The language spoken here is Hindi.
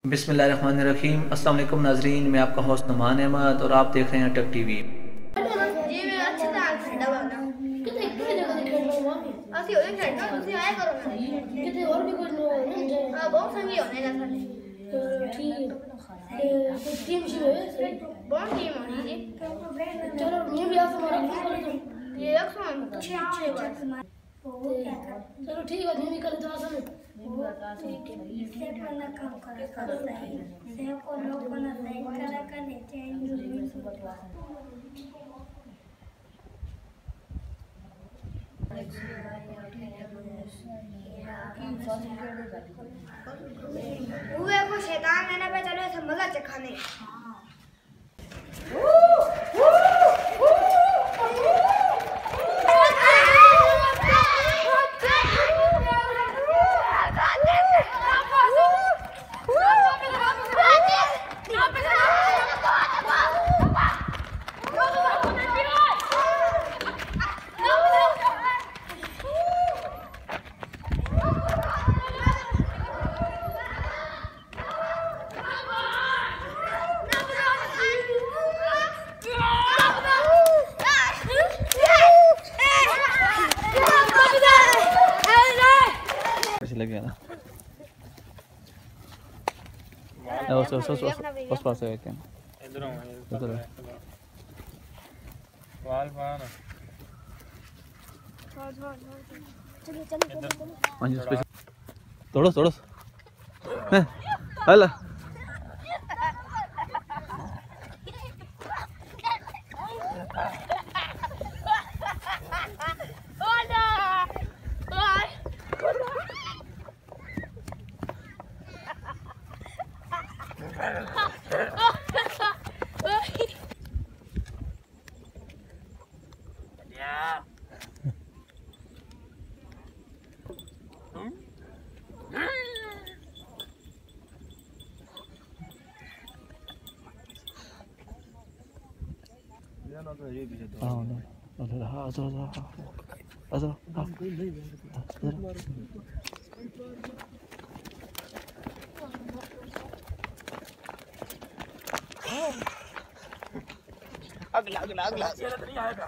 बिस्मिल्लाहिर्रहमानिर्रहीम। अस्सलाम वालेकुम नाजरीन, मैं आपका होस्ट नुमान अहमद और आप देख रहे हैं अटक टीवी। चलो ठीक है, नहीं निकले तो आसान को शैतान लेने पे चलो सब मजा चखाने। लग गया ना उस पास है क्या इधर वाल पाना चलो तोड़ो तोड़ो हला अगला नहीं आएगा